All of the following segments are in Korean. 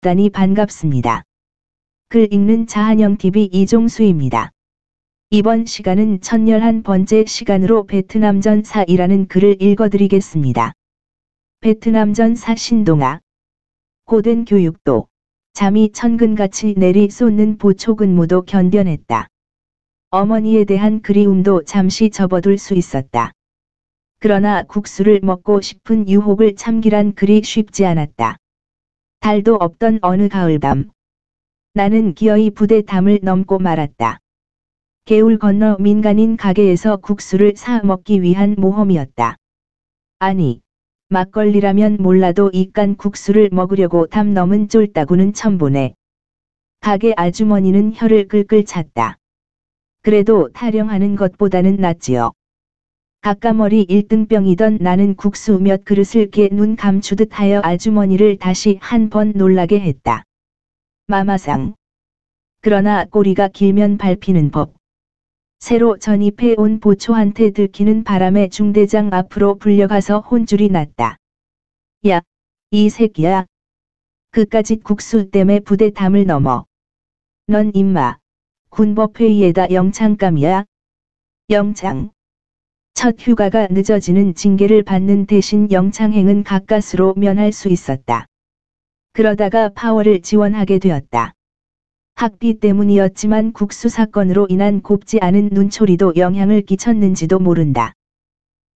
뵙다니 반갑습니다. 글 읽는 자한영TV 이종수입니다. 이번 시간은 1011번째 시간으로 베트남전 사이라는 글을 읽어드리겠습니다. 베트남전 사 신동아. 고된 교육도, 잠이 천근같이 내리 쏟는 보초 근무도 견뎌냈다. 어머니에 대한 그리움도 잠시 접어둘 수 있었다. 그러나 국수를 먹고 싶은 유혹을 참기란 그리 쉽지 않았다. 달도 없던 어느 가을밤, 나는 기어이 부대 담을 넘고 말았다. 개울 건너 민간인 가게에서 국수를 사 먹기 위한 모험이었다. 아니, 막걸리라면 몰라도 이깟 국수를 먹으려고 담 넘은 쫄따구는 처음 보네. 가게 아주머니는 혀를 끌끌 찼다. 그래도 타령하는 것보다는 낫지요. 가까머리 1등병이던 나는 국수 몇 그릇을 깨 눈 감추듯 하여 아주머니를 다시 한 번 놀라게 했다. 마마상. 그러나 꼬리가 길면 밟히는 법. 새로 전입해 온 보초한테 들키는 바람에 중대장 앞으로 불려가서 혼쭐이 났다. 야, 이 새끼야. 그까짓 국수 때문에 부대 담을 넘어. 넌 임마, 군법회의에다 영창감이야? 영창. 첫 휴가가 늦어지는 징계를 받는 대신 영창행은 가까스로 면할 수 있었다. 그러다가 파월을 지원하게 되었다. 학비 때문이었지만 국수 사건으로 인한 곱지 않은 눈초리도 영향을 끼쳤는지도 모른다.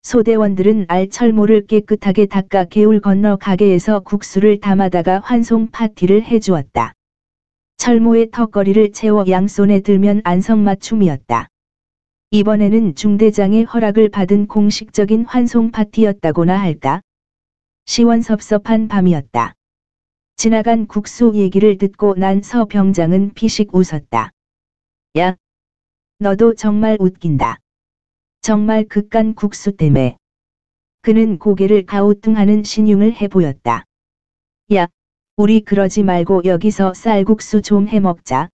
소대원들은 알철모를 깨끗하게 닦아 개울 건너 가게에서 국수를 담아다가 환송 파티를 해주었다. 철모의 턱걸이를 채워 양손에 들면 안성맞춤이었다. 이번에는 중대장의 허락을 받은 공식적인 환송 파티였다고나 할까? 시원섭섭한 밤이었다. 지나간 국수 얘기를 듣고 난 서 병장은 피식 웃었다. 야, 너도 정말 웃긴다. 정말 그깟 국수 때문에. 그는 고개를 가우뚱하는 신용을 해보였다. 야, 우리 그러지 말고 여기서 쌀국수 좀 해먹자.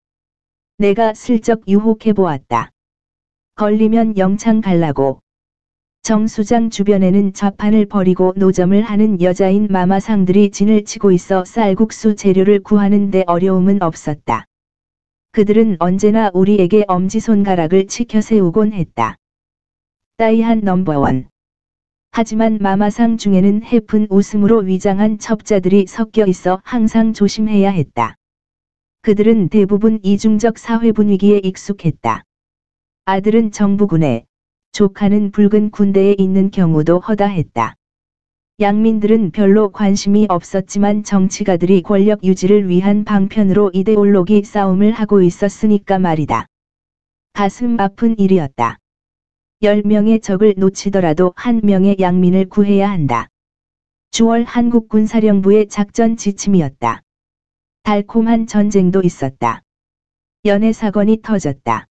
내가 슬쩍 유혹해보았다. 걸리면 영창 갈라고. 정수장 주변에는 좌판을 버리고 노점을 하는 여자인 마마상들이 진을 치고 있어 쌀국수 재료를 구하는 데 어려움은 없었다. 그들은 언제나 우리에게 엄지손가락을 치켜세우곤 했다. 따이한 넘버원. 하지만 마마상 중에는 해픈 웃음으로 위장한 첩자들이 섞여 있어 항상 조심해야 했다. 그들은 대부분 이중적 사회 분위기에 익숙했다. 아들은 정부군에, 조카는 붉은 군대에 있는 경우도 허다했다. 양민들은 별로 관심이 없었지만 정치가들이 권력 유지를 위한 방편으로 이데올로기 싸움을 하고 있었으니까 말이다. 가슴 아픈 일이었다. 10명의 적을 놓치더라도 1명의 양민을 구해야 한다. 주월 한국군사령부의 작전 지침이었다. 달콤한 전쟁도 있었다. 연애 사건이 터졌다.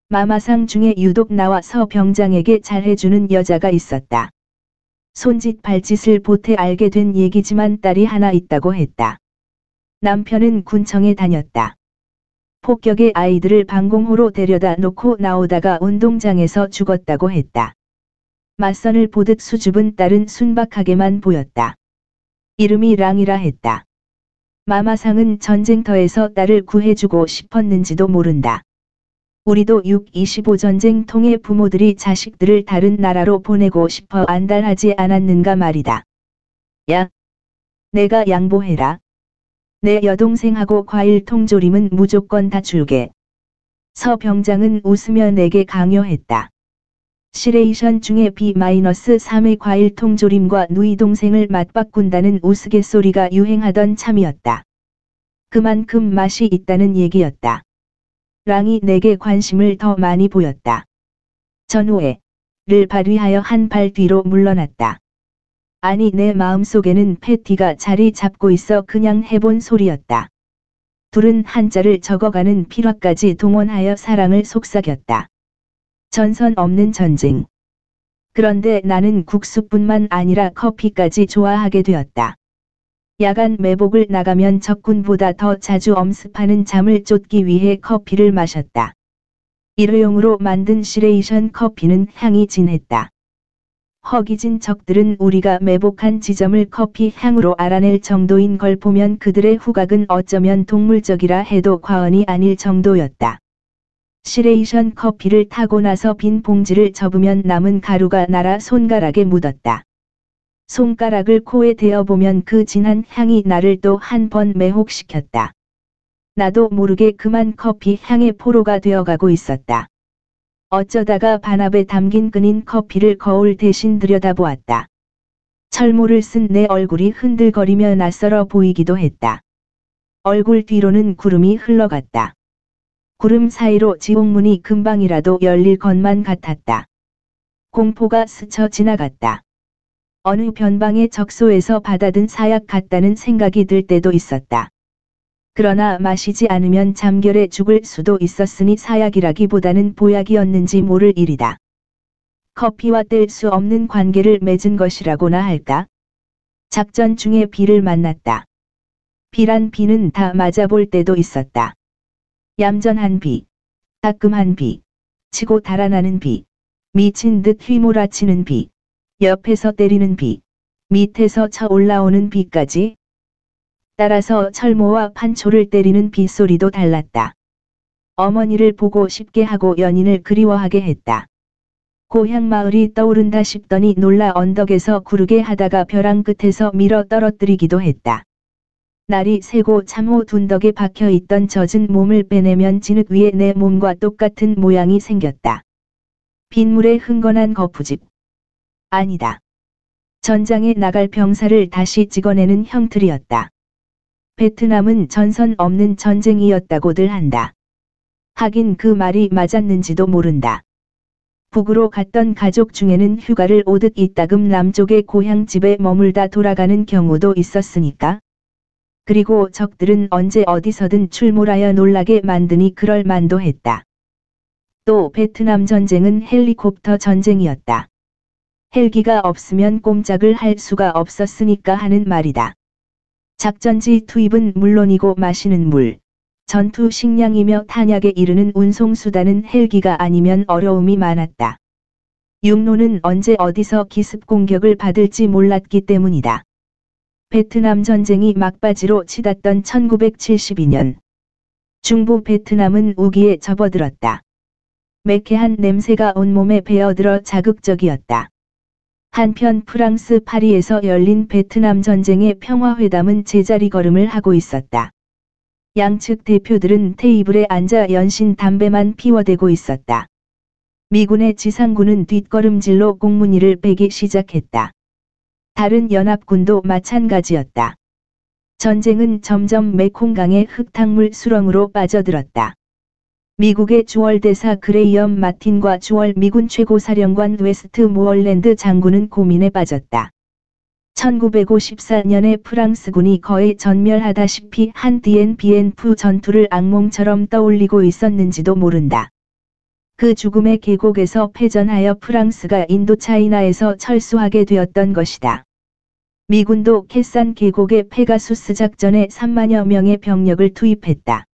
마마상 중에 유독 나와 서 병장에게 잘해주는 여자가 있었다. 손짓 발짓을 보태 알게 된 얘기지만 딸이 하나 있다고 했다. 남편은 군청에 다녔다. 폭격의 아이들을 방공호로 데려다 놓고 나오다가 운동장에서 죽었다고 했다. 맞선을 보듯 수줍은 딸은 순박하게만 보였다. 이름이 랑이라 했다. 마마상은 전쟁터에서 딸을 구해주고 싶었는지도 모른다. 우리도 6.25 전쟁 통해 부모들이 자식들을 다른 나라로 보내고 싶어 안달하지 않았는가 말이다. 야, 내가 양보해라. 내 여동생하고 과일 통조림은 무조건 다 줄게. 서 병장은 웃으며 내게 강요했다. 시레이션 중에 B-3의 과일 통조림과 누이 동생을 맞바꾼다는 우스갯소리가 유행하던 참이었다. 그만큼 맛이 있다는 얘기였다. 랑이 내게 관심을 더 많이 보였다. 전후에,를 발휘하여 한 발 뒤로 물러났다. 아니 내 마음속에는 패티가 자리 잡고 있어 그냥 해본 소리였다. 둘은 한자를 적어가는 필화까지 동원하여 사랑을 속삭였다. 전선 없는 전쟁. 그런데 나는 국수뿐만 아니라 커피까지 좋아하게 되었다. 야간 매복을 나가면 적군보다 더 자주 엄습하는 잠을 쫓기 위해 커피를 마셨다. 일회용으로 만든 시레이션 커피는 향이 진했다. 허기진 적들은 우리가 매복한 지점을 커피 향으로 알아낼 정도인 걸 보면 그들의 후각은 어쩌면 동물적이라 해도 과언이 아닐 정도였다. 시레이션 커피를 타고 나서 빈 봉지를 접으면 남은 가루가 날아 손가락에 묻었다. 손가락을 코에 대어보면 그 진한 향이 나를 또 한 번 매혹시켰다. 나도 모르게 그만 커피 향의 포로가 되어가고 있었다. 어쩌다가 반합에 담긴 끈인 커피를 거울 대신 들여다보았다. 철모를 쓴 내 얼굴이 흔들거리며 낯설어 보이기도 했다. 얼굴 뒤로는 구름이 흘러갔다. 구름 사이로 지옥문이 금방이라도 열릴 것만 같았다. 공포가 스쳐 지나갔다. 어느 변방의 적소에서 받아든 사약 같다는 생각이 들 때도 있었다. 그러나 마시지 않으면 잠결에 죽을 수도 있었으니 사약이라기보다는 보약이었는지 모를 일이다. 커피와 뗄 수 없는 관계를 맺은 것이라고나 할까? 작전 중에 비를 만났다. 비란 비는 다 맞아볼 때도 있었다. 얌전한 비, 따끔한 비, 치고 달아나는 비, 미친 듯 휘몰아치는 비, 옆에서 때리는 비, 밑에서 쳐 올라오는 비까지. 따라서 철모와 판초를 때리는 빗소리도 달랐다. 어머니를 보고 싶게 하고 연인을 그리워하게 했다. 고향 마을이 떠오른다 싶더니 놀라 언덕에서 구르게 하다가 벼랑 끝에서 밀어 떨어뜨리기도 했다. 날이 새고 참호 둔덕에 박혀있던 젖은 몸을 빼내면 진흙 위에 내 몸과 똑같은 모양이 생겼다. 빗물에 흥건한 거푸집. 아니다. 전장에 나갈 병사를 다시 찍어내는 형틀이었다. 베트남은 전선 없는 전쟁이었다고들 한다. 하긴 그 말이 맞았는지도 모른다. 북으로 갔던 가족 중에는 휴가를 오듯 이따금 남쪽의 고향 집에 머물다 돌아가는 경우도 있었으니까. 그리고 적들은 언제 어디서든 출몰하여 놀라게 만드니 그럴 만도 했다. 또 베트남 전쟁은 헬리콥터 전쟁이었다. 헬기가 없으면 꼼짝을 할 수가 없었으니까 하는 말이다. 작전지 투입은 물론이고 마시는 물, 전투 식량이며 탄약에 이르는 운송수단은 헬기가 아니면 어려움이 많았다. 육로는 언제 어디서 기습 공격을 받을지 몰랐기 때문이다. 베트남 전쟁이 막바지로 치닫던 1972년. 중부 베트남은 우기에 접어들었다. 매캐한 냄새가 온몸에 배어들어 자극적이었다. 한편 프랑스 파리에서 열린 베트남 전쟁의 평화회담은 제자리 걸음을 하고 있었다. 양측 대표들은 테이블에 앉아 연신 담배만 피워대고 있었다. 미군의 지상군은 뒷걸음질로 공문위를 베기 시작했다. 다른 연합군도 마찬가지였다. 전쟁은 점점 메콩강의 흙탕물 수렁으로 빠져들었다. 미국의 주월 대사 그레이엄 마틴과 주월 미군 최고사령관 웨스트 모얼랜드 장군은 고민에 빠졌다. 1954년에 프랑스군이 거의 전멸하다시피 한 디엔비엔프 전투를 악몽처럼 떠올리고 있었는지도 모른다. 그 죽음의 계곡에서 패전하여 프랑스가 인도차이나에서 철수하게 되었던 것이다. 미군도 캐산 계곡의 페가수스 작전에 3만여 명의 병력을 투입했다.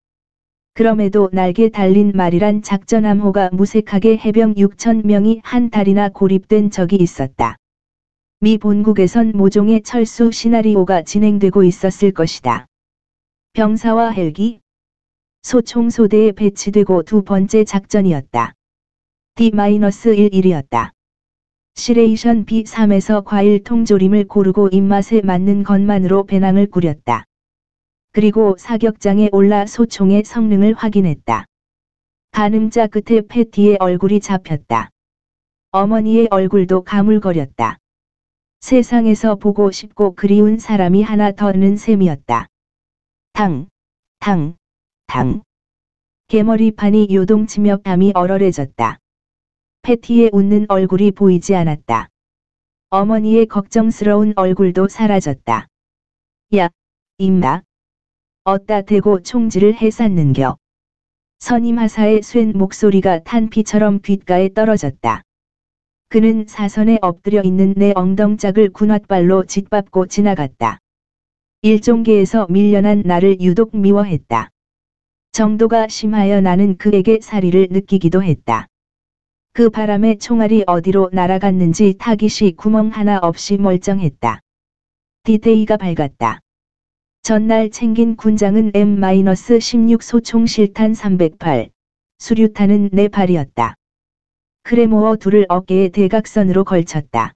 그럼에도 날개 달린 말이란 작전함호가 무색하게 해병 6,000명이 한 달이나 고립된 적이 있었다. 미 본국에선 모종의 철수 시나리오가 진행되고 있었을 것이다. 병사와 헬기, 소총소대에 배치되고 두 번째 작전이었다. D-11이었다. 시레이션 B3에서 과일 통조림을 고르고 입맛에 맞는 것만으로 배낭을 꾸렸다. 그리고 사격장에 올라 소총의 성능을 확인했다. 가늠자 끝에 패티의 얼굴이 잡혔다. 어머니의 얼굴도 가물거렸다. 세상에서 보고 싶고 그리운 사람이 하나 더는 셈이었다. 당, 당, 당. 개머리판이 요동치며 뺨이 얼얼해졌다. 패티의 웃는 얼굴이 보이지 않았다. 어머니의 걱정스러운 얼굴도 사라졌다. 야, 임마. 어따 대고 총질을 해쌌는겨. 선임하사의 쇤 목소리가 탄피처럼 귓가에 떨어졌다. 그는 사선에 엎드려 있는 내 엉덩짝을 군홧발로 짓밟고 지나갔다. 일종계에서 밀려난 나를 유독 미워했다. 정도가 심하여 나는 그에게 사리를 느끼기도 했다. 그 바람에 총알이 어디로 날아갔는지 타깃이 구멍 하나 없이 멀쩡했다. 디데이가 밝았다. 전날 챙긴 군장은 M-16 소총 실탄 308, 수류탄은 4발이었다. 크레모어 둘을 어깨에 대각선으로 걸쳤다.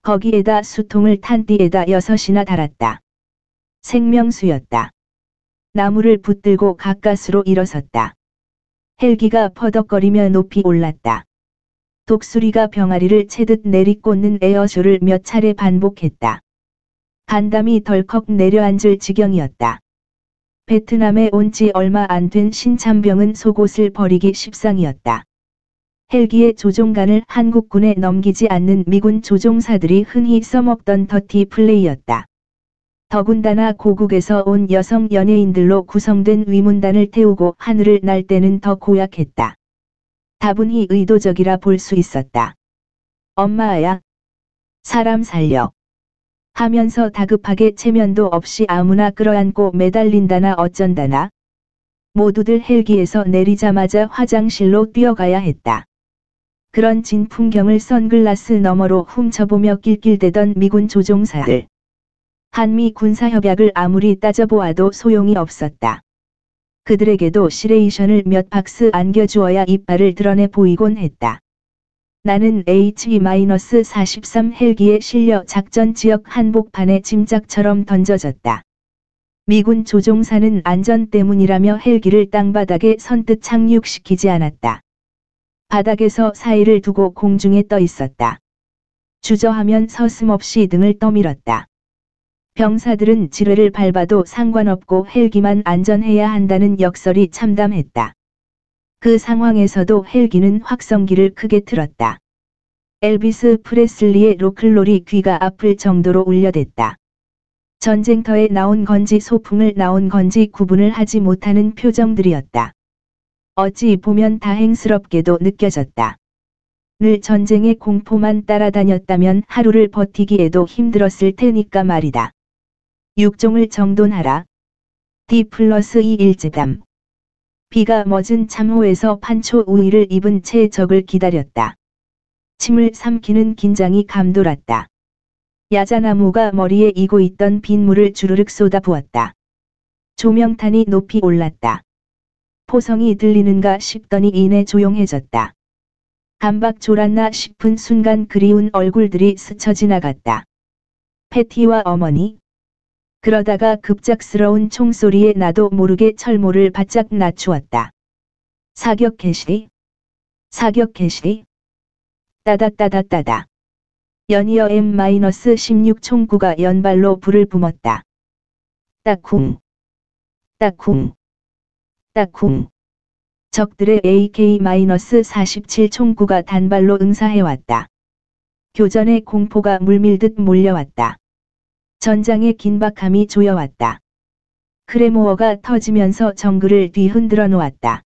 거기에다 수통을 탄 띠에다 6이나 달았다. 생명수였다. 나무를 붙들고 가까스로 일어섰다. 헬기가 퍼덕거리며 높이 올랐다. 독수리가 병아리를 채듯 내리꽂는 에어쇼를 몇 차례 반복했다. 간담이 덜컥 내려앉을 지경이었다. 베트남에 온 지 얼마 안 된 신참병은 속옷을 버리기 십상이었다. 헬기의 조종관을 한국군에 넘기지 않는 미군 조종사들이 흔히 써먹던 더티 플레이였다. 더군다나 고국에서 온 여성 연예인들로 구성된 위문단을 태우고 하늘을 날 때는 더 고약했다. 다분히 의도적이라 볼 수 있었다. 엄마야, 사람 살려. 하면서 다급하게 체면도 없이 아무나 끌어안고 매달린다나 어쩐다나. 모두들 헬기에서 내리자마자 화장실로 뛰어가야 했다. 그런 진풍경을 선글라스 너머로 훔쳐보며 낄낄대던 미군 조종사들. 한미 군사협약을 아무리 따져보아도 소용이 없었다. 그들에게도 시레이션을 몇 박스 안겨주어야 이빨을 드러내 보이곤 했다. 나는 H-43 헬기에 실려 작전 지역 한복판에 짐짝처럼 던져졌다. 미군 조종사는 안전 때문이라며 헬기를 땅바닥에 선뜻 착륙시키지 않았다. 바닥에서 사이를 두고 공중에 떠 있었다. 주저하면 서슴없이 등을 떠밀었다. 병사들은 지뢰를 밟아도 상관없고 헬기만 안전해야 한다는 역설이 참담했다. 그 상황에서도 헬기는 확성기를 크게 틀었다. 엘비스 프레슬리의 로클롤이 귀가 아플 정도로 울려댔다. 전쟁터에 나온 건지 소풍을 나온 건지 구분을 하지 못하는 표정들이었다. 어찌 보면 다행스럽게도 느껴졌다. 늘 전쟁의 공포만 따라다녔다면 하루를 버티기에도 힘들었을 테니까 말이다. 육종을 정돈하라. D+2 일제담. 비가 멎은 참호에서 판초 우위를 입은 채 적을 기다렸다. 침을 삼키는 긴장이 감돌았다. 야자나무가 머리에 이고 있던 빗물을 주르륵 쏟아부었다. 조명탄이 높이 올랐다. 포성이 들리는가 싶더니 이내 조용해졌다. 감박 졸았나 싶은 순간 그리운 얼굴들이 스쳐 지나갔다. 패티와 어머니. 그러다가 급작스러운 총소리에 나도 모르게 철모를 바짝 낮추었다. 사격 개시. 사격 개시. 따다따다따다. 연이어 M-16 총구가 연발로 불을 뿜었다. 딱쿵. 딱쿵. 딱쿵. 적들의 AK-47 총구가 단발로 응사해왔다. 교전의 공포가 물밀듯 몰려왔다. 전장의 긴박함이 조여왔다. 크레모어가 터지면서 정글을 뒤흔들어 놓았다.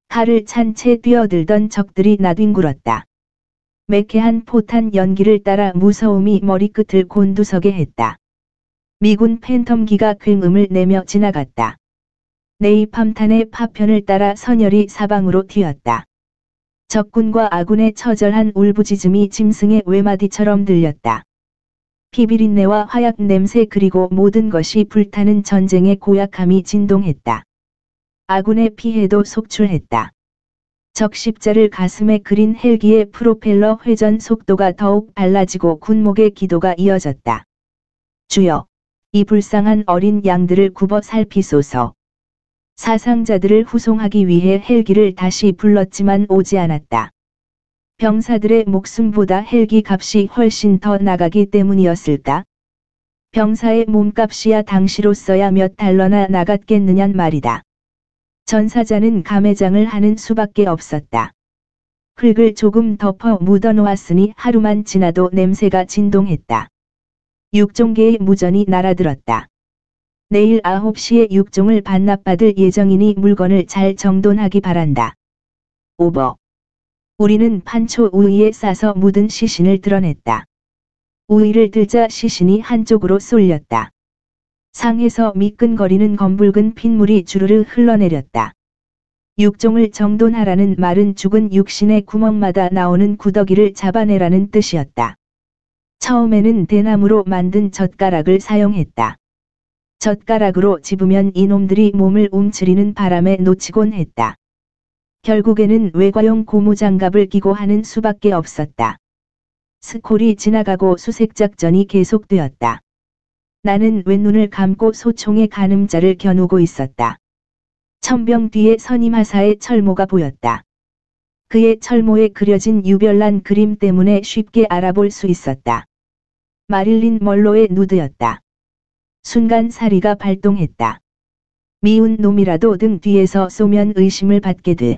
칼을 찬 채 뛰어들던 적들이 나뒹굴었다. 매캐한 포탄 연기를 따라 무서움이 머리끝을 곤두서게 했다. 미군 팬텀기가 굉음을 내며 지나갔다. 네이팜탄의 파편을 따라 선열이 사방으로 튀었다. 적군과 아군의 처절한 울부짖음이 짐승의 외마디처럼 들렸다. 피비린내와 화약 냄새 그리고 모든 것이 불타는 전쟁의 고약함이 진동했다. 아군의 피해도 속출했다. 적 십자를 가슴에 그린 헬기의 프로펠러 회전 속도가 더욱 빨라지고 군목의 기도가 이어졌다. 주여, 이 불쌍한 어린 양들을 굽어 살피소서. 사상자들을 후송하기 위해 헬기를 다시 불렀지만 오지 않았다. 병사들의 목숨보다 헬기 값이 훨씬 더 나가기 때문이었을까? 병사의 몸값이야 당시로서야 몇 달러나 나갔겠느냔 말이다. 전사자는 감회장을 하는 수밖에 없었다. 흙을 조금 덮어 묻어놓았으니 하루만 지나도 냄새가 진동했다. 육종계의 무전이 날아들었다. 내일 9시에 육종을 반납받을 예정이니 물건을 잘 정돈하기 바란다. 오버. 우리는 판초 우위에 싸서 묻은 시신을 드러냈다. 우위를 들자 시신이 한쪽으로 쏠렸다. 상에서 미끈거리는 검붉은 핏물이 주르르 흘러내렸다. 육종을 정돈하라는 말은 죽은 육신의 구멍마다 나오는 구더기를 잡아내라는 뜻이었다. 처음에는 대나무로 만든 젓가락을 사용했다. 젓가락으로 집으면 이놈들이 몸을 움츠리는 바람에 놓치곤 했다. 결국에는 외과용 고무장갑을 끼고 하는 수밖에 없었다. 스콜이 지나가고 수색작전이 계속되었다. 나는 왼눈을 감고 소총의 가늠자를 겨누고 있었다. 천병 뒤에 선임하사의 철모가 보였다. 그의 철모에 그려진 유별난 그림 때문에 쉽게 알아볼 수 있었다. 마릴린 멀로의 누드였다. 순간 사리가 발동했다. 미운 놈이라도 등 뒤에서 쏘면 의심을 받게 돼.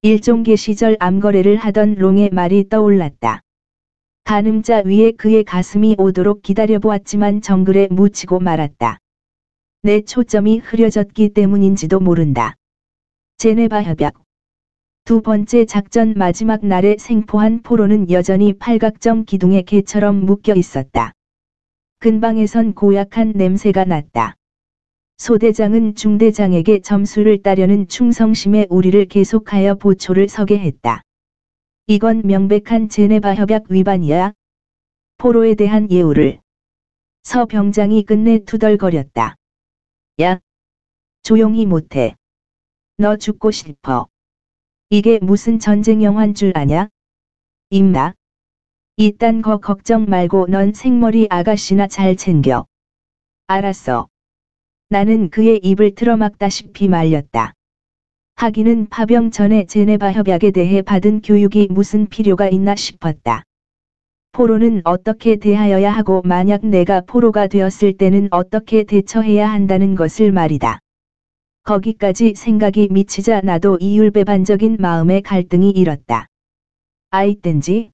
일종계 시절 암거래를 하던 롱의 말이 떠올랐다. 가늠자 위에 그의 가슴이 오도록 기다려보았지만 정글에 묻히고 말았다. 내 초점이 흐려졌기 때문인지도 모른다. 제네바 협약. 두 번째 작전 마지막 날에 생포한 포로는 여전히 팔각정 기둥에 개처럼 묶여 있었다. 근방에선 고약한 냄새가 났다. 소대장은 중대장에게 점수를 따려는 충성심의 우리를 계속하여 보초를 서게 했다. 이건 명백한 제네바 협약 위반이야. 포로에 대한 예우를. 서 병장이 끝내 투덜거렸다. 야! 조용히 못해. 너 죽고 싶어. 이게 무슨 전쟁 영화인 줄 아냐? 임나. 이딴 거 걱정 말고 넌 생머리 아가씨나 잘 챙겨. 알았어. 나는 그의 입을 틀어막다시피 말렸다. 하기는 파병 전에 제네바 협약에 대해 받은 교육이 무슨 필요가 있나 싶었다. 포로는 어떻게 대하여야 하고 만약 내가 포로가 되었을 때는 어떻게 대처해야 한다는 것을 말이다. 거기까지 생각이 미치자 나도 이율배반적인 마음의 갈등이 일었다. 아이땐지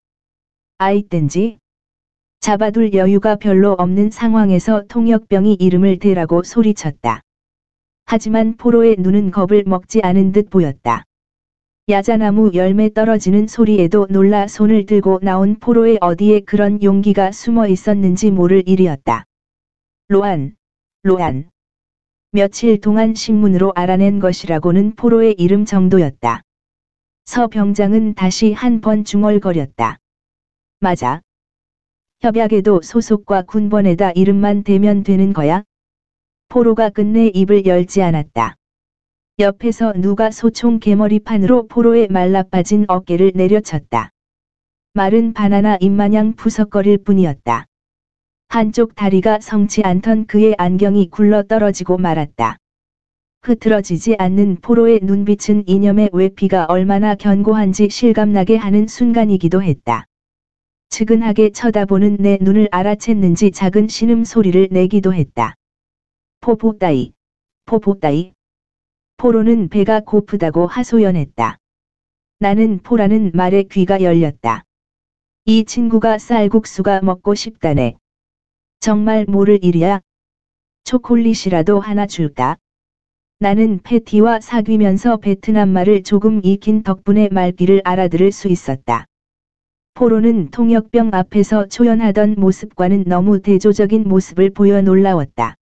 잡아둘 여유가 별로 없는 상황에서 통역병이 이름을 대라고 소리쳤다. 하지만 포로의 눈은 겁을 먹지 않은 듯 보였다. 야자나무 열매 떨어지는 소리에도 놀라 손을 들고 나온 포로의 어디에 그런 용기가 숨어 있었는지 모를 일이었다. 로안. 며칠 동안 신문으로 알아낸 것이라고는 포로의 이름 정도였다. 서 병장은 다시 한 번 중얼거렸다. 맞아. 협약에도 소속과 군번에다 이름만 대면 되는 거야? 포로가 끝내 입을 열지 않았다. 옆에서 누가 소총 개머리판으로 포로의 말라빠진 어깨를 내려쳤다. 마른 바나나 잎마냥 푸석거릴 뿐이었다. 한쪽 다리가 성치 않던 그의 안경이 굴러 떨어지고 말았다. 흐트러지지 않는 포로의 눈빛은 이념의 외피가 얼마나 견고한지 실감나게 하는 순간이기도 했다. 측은하게 쳐다보는 내 눈을 알아챘는지 작은 신음소리를 내기도 했다. 포포따이. 포로는 배가 고프다고 하소연했다. 나는 포라는 말에 귀가 열렸다. 이 친구가 쌀국수가 먹고 싶다네. 정말 모를 일이야. 초콜릿이라도 하나 줄까? 나는 패티와 사귀면서 베트남 말을 조금 익힌 덕분에 말귀를 알아들을 수 있었다. 포로는 통역병 앞에서 초연하던 모습과는 너무 대조적인 모습을 보여 놀라웠다.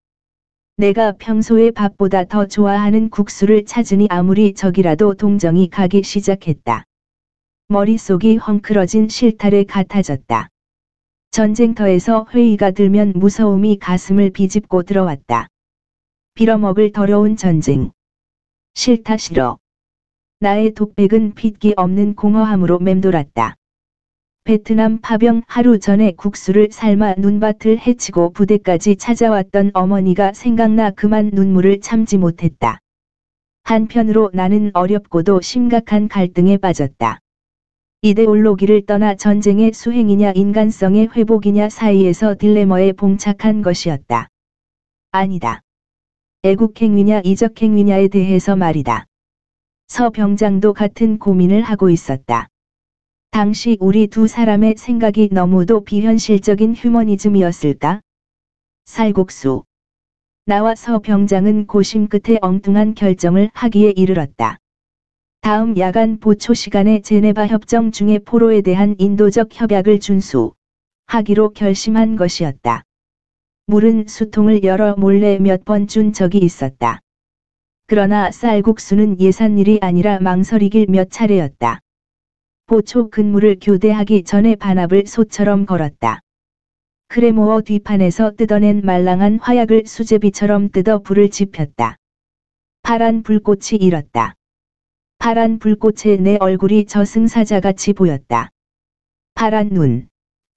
내가 평소에 밥보다 더 좋아하는 국수를 찾으니 아무리 적이라도 동정이 가기 시작했다. 머릿속이 헝클어진 실타래 같아졌다. 전쟁터에서 회의가 들면 무서움이 가슴을 비집고 들어왔다. 빌어먹을 더러운 전쟁. 싫다 싫어. 나의 독백은 핏기 없는 공허함으로 맴돌았다. 베트남 파병 하루 전에 국수를 삶아 눈밭을 헤치고 부대까지 찾아왔던 어머니가 생각나 그만 눈물을 참지 못했다. 한편으로 나는 어렵고도 심각한 갈등에 빠졌다. 이데올로기를 떠나 전쟁의 수행이냐 인간성의 회복이냐 사이에서 딜레머에 봉착한 것이었다. 아니다. 애국행위냐 이적행위냐에 대해서 말이다. 서 병장도 같은 고민을 하고 있었다. 당시 우리 두 사람의 생각이 너무도 비현실적인 휴머니즘이었을까? 쌀국수. 나와 서 병장은 고심 끝에 엉뚱한 결정을 하기에 이르렀다. 다음 야간 보초 시간에 제네바 협정 중에 포로에 대한 인도적 협약을 준수하기로 결심한 것이었다. 물은 수통을 열어 몰래 몇 번 준 적이 있었다. 그러나 쌀국수는 예산일이 아니라 망설이길 몇 차례였다. 보초 근무를 교대하기 전에 반합을 소처럼 걸었다. 크레모어 뒷판에서 뜯어낸 말랑한 화약을 수제비처럼 뜯어 불을 지폈다. 파란 불꽃이 일었다. 파란 불꽃에 내 얼굴이 저승사자같이 보였다. 파란 눈,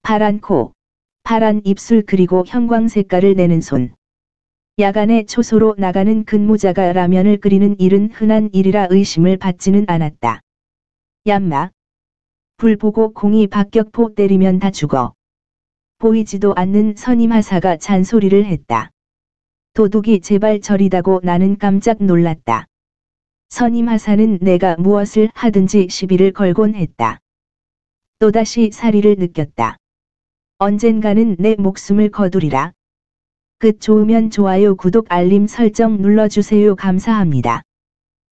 파란 코, 파란 입술 그리고 형광 색깔을 내는 손. 야간에 초소로 나가는 근무자가 라면을 끓이는 일은 흔한 일이라 의심을 받지는 않았다. 얌마. 불 보고 공이 박격포 때리면 다 죽어. 보이지도 않는 선임하사가 잔소리를 했다. 도둑이 제발 저리다고 나는 깜짝 놀랐다. 선임하사는 내가 무엇을 하든지 시비를 걸곤 했다. 또다시 사리를 느꼈다. 언젠가는 내 목숨을 거두리라. 끝 좋으면 좋아요 구독 알림 설정 눌러주세요. 감사합니다.